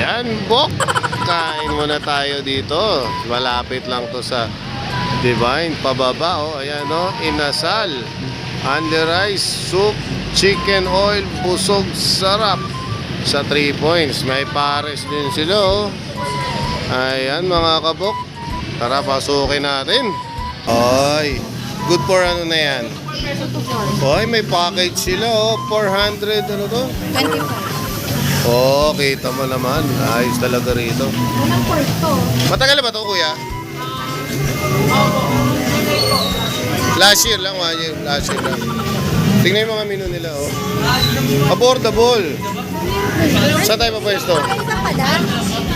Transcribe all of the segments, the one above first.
Ayan, Bok. Kain muna tayo dito. Malapit lang to sa Divine. Pababa, oh. Ayan, oh. Inasal. Under rice, soup, chicken oil, busog, sarap. Sa 3 points. May pares din sila, oh. Ayan, mga kabok. Tara, pasukin natin. Oy. Good for ano na yan? Oy, may package sila, oh. 400, ano to? 25. Oh, kita mo naman. Ayos talaga rito. Anong pork to? Matagal na ba ito, kuya? Last year lang, 1 year. Last year lang. Tingnan yung mga menu nila, oh. Affordable. Saan tayo papwesto? Ay, isa pa lang.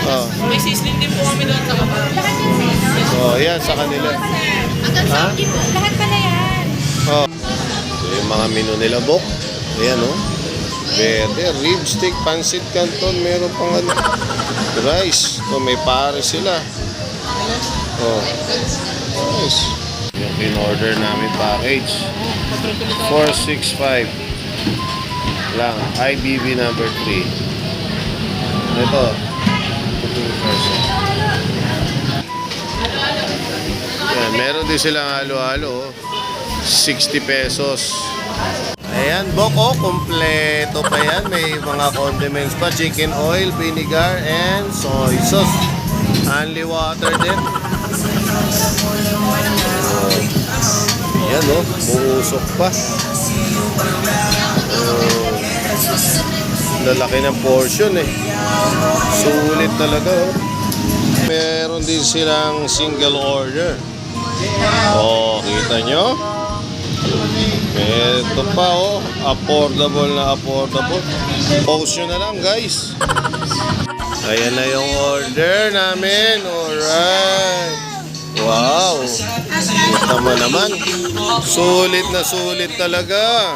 Oh. May sizzling din po kami doon sa kapal. Lahat yun sa'yo. Oh, yan, sa kanila. Ha? Lahat pala yan. Oh. So, yung mga menu nila, Bok. Ayan, oh. Verde, rib stick, pancit canton, meron pang ano, rice. Oh, may pares sila. Oh. Nice. Yung in-order namin package. 465 lang. IBB number 3. Ito. Yan, meron din silang halo-halo. 60 pesos. Ayan, Boko, kompleto pa yan. May mga condiments pa. Chicken oil, vinegar, and soy sauce. Only water din. Ayan, oh. Buusok pa. Lalaki ng portion, eh. Sulit talaga, oh. Meron din silang single order. Oh, kita nyo? Ito pa, oh, affordable na affordable. Post nyo na lang, guys. Ayan na yung order namin. Alright. Wow. Kita mo naman. Sulit na sulit talaga.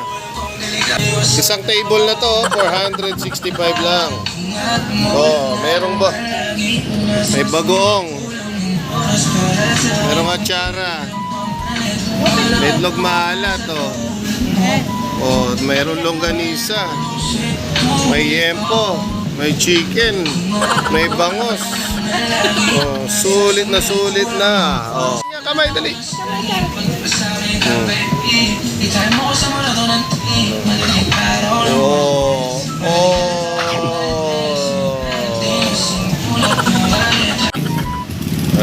Isang table na to, 465 lang. Oh, merong ba? May bagoong. Merong atsara. May itlog maalat, oh. Oh, mayroon longganisa. May yempo, may chicken, may bangos. Oh, sulit na sulit na. Oh. Kamay, dali. Oh. Oh.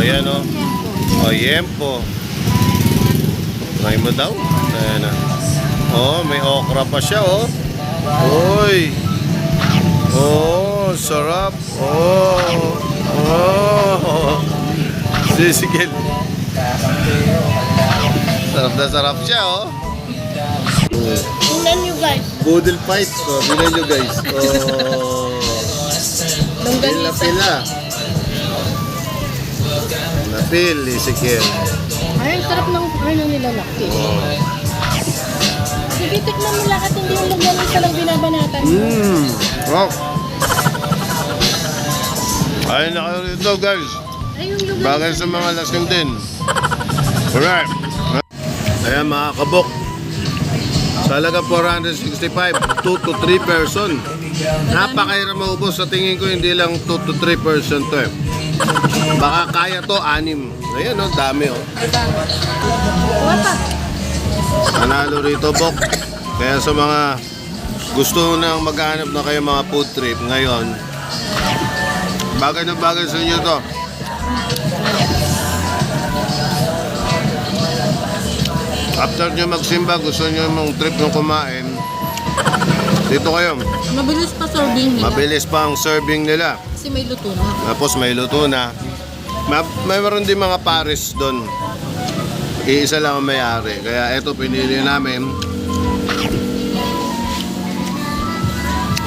Ayan, oh. Oh, yempo. Try mo daw. Ayan na. Oh, may okra pa siya, oh. Uy. Oh, sarap. Oh. Oh. Sisigil. Sarap na sarap siya, oh. Tingnan nyo, guys. Boodle fight. Oh, tingnan nyo, guys. Oh. Pila-pila. Napil, Ezekiel. Ay, ang sarap ng ano nila laki. Oh. Sige, tikman mo lahat. Hindi yung lagyan lang binabanatan. Wow. Ayun na kayo rito, guys. Ay, yung lugar. Bagay sa mga lasing din. Alright. Ayan, mga kabok. Sa halaga 465, 2 to 3 person. Napakahirap maubos. Sa tingin ko, hindi lang 2 to 3 person to, eh. Baka kaya to, 6. Ayan, oh, dami, oh. Wapa. Panalo rito, Bok. Kaya sa mga gusto nang maghanap na kayo mga food trip ngayon, bagay na bagay sa inyo to. After nyo magsimba, gusto nyo mong trip nyo kumain, dito kayo. Mabilis pa serving nila. Mabilis pa ang serving nila. Kasi may luto na. Tapos may luto na. Mayroon din mga pares doon. Iisa lang ang may-ari. Kaya ito pinili namin.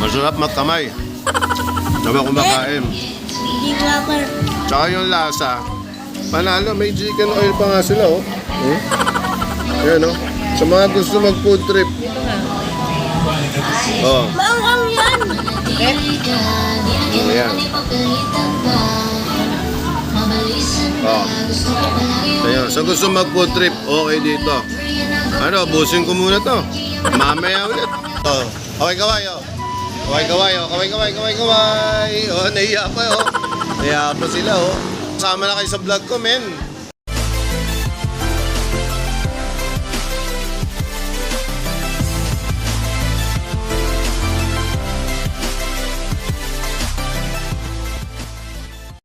Masarap magkamay. Habang kumakain. Hindi proper. Tsaka yung lasa. Panalo, may chicken oil pa nga sila, oh. Ayan, oh. Sa mga gusto mag food trip. Oh. Maanghang yan! Ayan. Oh. Ayan. So gusto mag food trip, okay dito. Ano, busin ko muna to. Mamaya ulit. Oh. Okay, kawayo. Kaway-kaway, oh. Kaway-kaway. Oh, nahiya pa, oh. Nahiya pa sila, oh. Sama na kayo sa vlog ko, men.